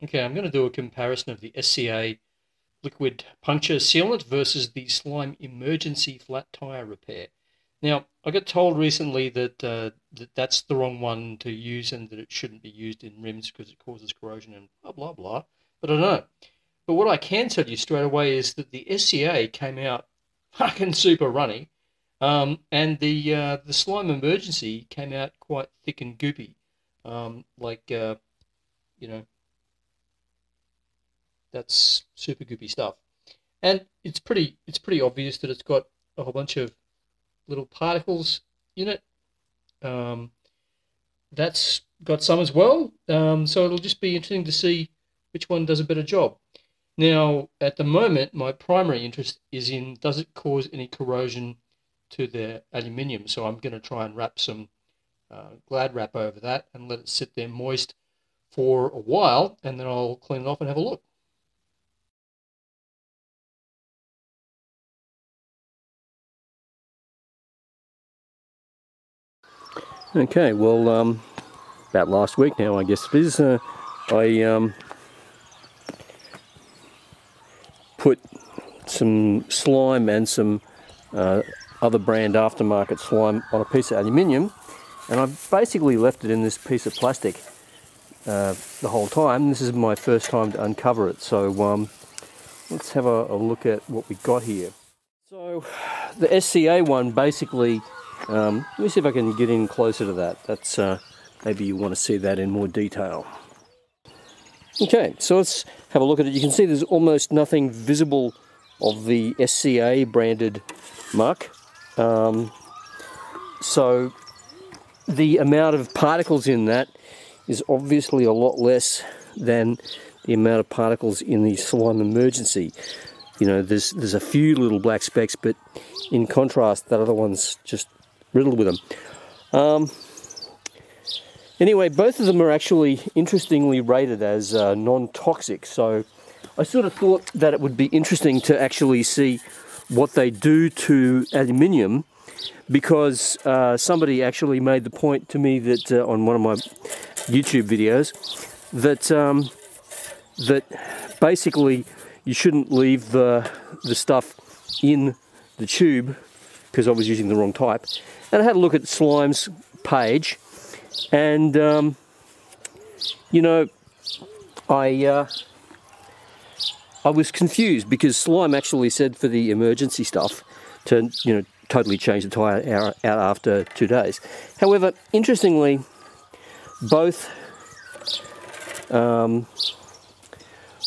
Okay, I'm going to do a comparison of the SCA liquid puncture sealant versus the slime emergency flat tire repair. Now, I got told recently that, that's the wrong one to use and that it shouldn't be used in rims because it causes corrosion and blah, blah, blah. But I don't know. But what I can tell you straight away is that the SCA came out fucking super runny, and the slime emergency came out quite thick and goopy, you know, that's super goopy stuff. And it's pretty obvious that it's got a whole bunch of little particles in it. Um, that's got some as well. So it'll just be interesting to see which one does a better job. Now, at the moment, my primary interest is in, does it cause any corrosion to the aluminium? So I'm going to try and wrap some Glad wrap over that and let it sit there moist for a while, and then I'll clean it off and have a look. Okay, well, about last week now, I guess it is, I put some slime and some other brand aftermarket slime on a piece of aluminium, and I've basically left it in this piece of plastic the whole time. This is my first time to uncover it, so let's have a look at what we got here. So the SCA one basically, let me see if I can get in closer to that. That's maybe you want to see that in more detail. Okay, so let's have a look at it. You can see there's almost nothing visible of the SCA branded muck. So the amount of particles in that is obviously a lot less than the amount of particles in the slime emergency. You know, there's a few little black specks, but in contrast, that other one's just riddled with them. Anyway, both of them are actually interestingly rated as non-toxic, so I sort of thought that it would be interesting to actually see what they do to aluminium, because somebody actually made the point to me that on one of my YouTube videos that that basically you shouldn't leave the stuff in the tube because I was using the wrong type. And I had a look at Slime's page, and you know, I was confused because Slime actually said for the emergency stuff to, you know, totally change the tyre out after 2 days. However, interestingly, both, well,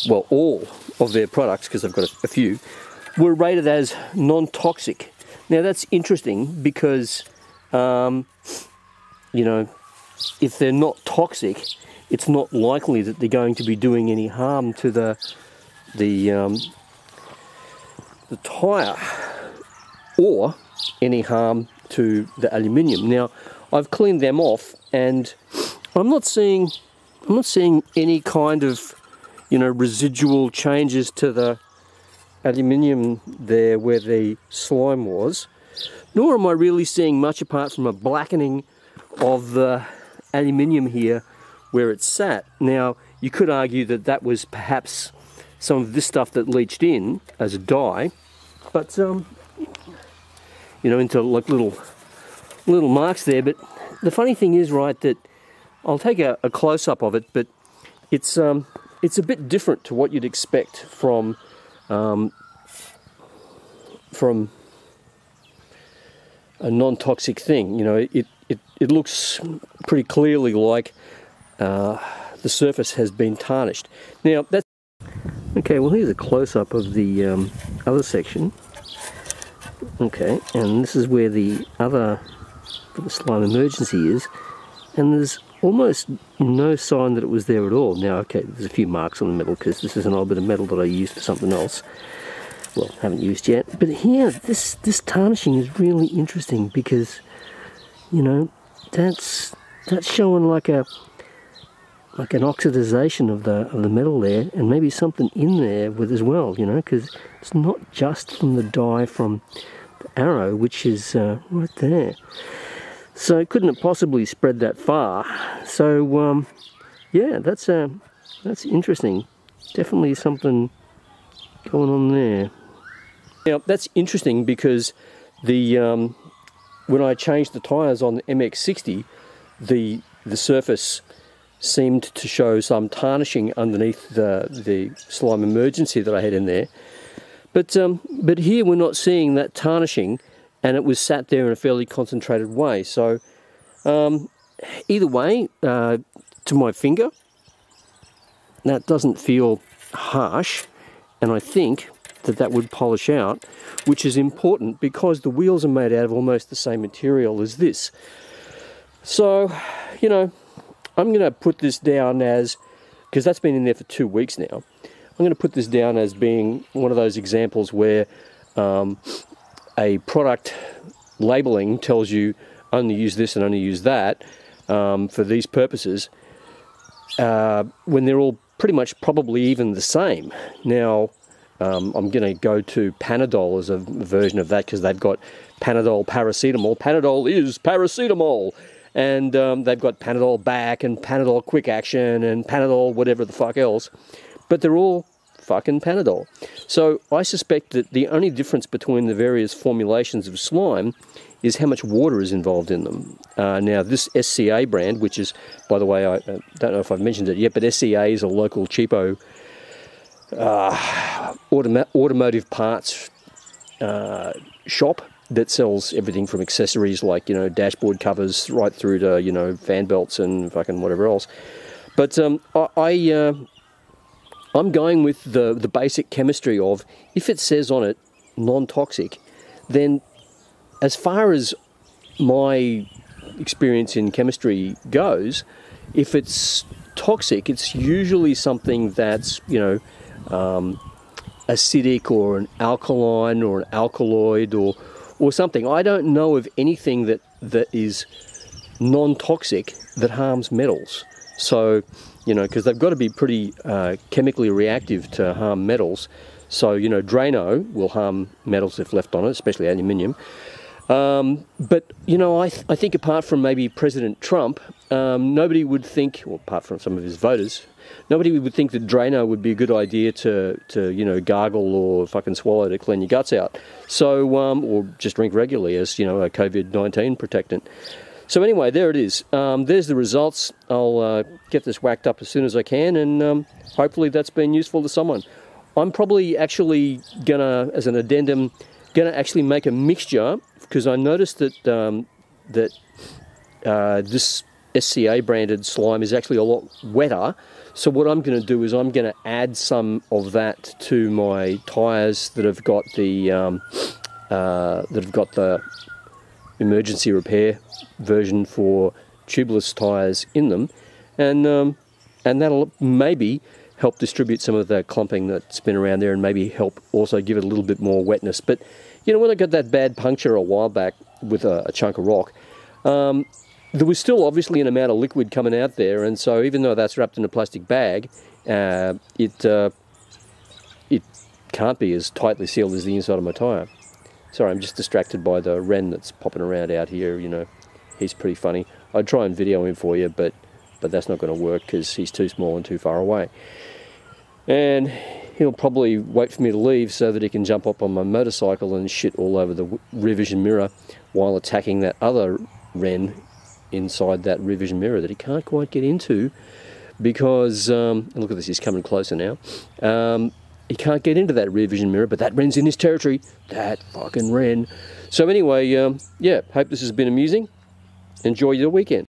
all of their products, because I've got a few, were rated as non-toxic. Now that's interesting because, you know, if they're not toxic, it's not likely that they're going to be doing any harm to the tyre or any harm to the aluminium. Now, I've cleaned them off, and I'm not seeing any kind of, you know, residual changes to the aluminium there where the slime was, nor am I really seeing much apart from a blackening of the aluminium here where it sat. Now, you could argue that that was perhaps some of this stuff that leached in as a dye, but you know, into like little marks there. But the funny thing is, right, that I'll take a close-up of it, but it's a bit different to what you'd expect from a non-toxic thing. You know, it looks pretty clearly like the surface has been tarnished. Now that's okay. Well, here's a close-up of the other section. Okay, and this is where the slime emergency is, and there's almost no sign that it was there at all. Now, okay, there's a few marks on the metal because this is an old bit of metal that I used for something else. Well, haven't used yet. But here, this tarnishing is really interesting because, you know, that's showing like an oxidization of the metal there, and maybe something in there with as well. You know, because it's not just from the dye from the arrow, which is right there. So couldn't have possibly spread that far. So yeah, that's That's interesting. Definitely something going on there. Now that's interesting because the when I changed the tyres on the MX-60, the surface seemed to show some tarnishing underneath the slime emergency that I had in there. But here we're not seeing that tarnishing, and it was sat there in a fairly concentrated way. So either way, to my finger, that doesn't feel harsh, and I think that would polish out, which is important because the wheels are made out of almost the same material as this. So, you know, I'm going to put this down as, because that's been in there for 2 weeks now, I'm going to put this down as being one of those examples where a product labeling tells you only use this and only use that for these purposes, when they're all pretty much probably even the same. Now, I'm going to go to Panadol as a version of that because they've got Panadol paracetamol. Panadol is paracetamol. And they've got Panadol Back and Panadol Quick Action and Panadol whatever the fuck else. But they're all fucking Panadol. So I suspect that the only difference between the various formulations of slime is how much water is involved in them. Now this SCA brand, which is, by the way, I don't know if I've mentioned it yet, but SCA is a local cheapo automotive parts shop that sells everything from accessories like, you know, dashboard covers right through to, you know, fan belts and fucking whatever else. But I'm going with the basic chemistry of, if it says on it non-toxic, then as far as my experience in chemistry goes, if it's toxic, it's usually something that's, you know, acidic or an alkaline or an alkaloid or something. I don't know of anything that is non-toxic that harms metals. So, you know, because they've got to be pretty chemically reactive to harm metals. So, you know, Drano will harm metals if left on it, especially aluminium. But, you know, I think apart from maybe President Trump, nobody would think, or apart from some of his voters, nobody would think that Drano would be a good idea to you know, gargle or fucking swallow to clean your guts out. So, or just drink regularly as, you know, a COVID-19 protectant. So anyway, there it is. There's the results. I'll get this whacked up as soon as I can, and hopefully that's been useful to someone. I'm probably actually gonna, as an addendum, gonna actually make a mixture, because I noticed that this SCA branded slime is actually a lot wetter. So what I'm going to do is I'm going to add some of that to my tyres that have got the emergency repair version for tubeless tyres in them, and that'll maybe help distribute some of the clumping that's been around there, and maybe help also give it a little bit more wetness. But you know, when I got that bad puncture a while back with a chunk of rock, there was still obviously an amount of liquid coming out there, and so even though that's wrapped in a plastic bag, it can't be as tightly sealed as the inside of my tyre. Sorry, I'm just distracted by the wren that's popping around out here. You know, he's pretty funny. I'd try and video him for you, but that's not going to work because he's too small and too far away. And he'll probably wait for me to leave so that he can jump up on my motorcycle and shit all over the rear vision mirror while attacking that other wren inside that rear vision mirror that he can't quite get into because, look at this, he's coming closer now. He can't get into that rear vision mirror, but that wren's in his territory. That fucking wren. So anyway, yeah, hope this has been amusing. Enjoy your weekend.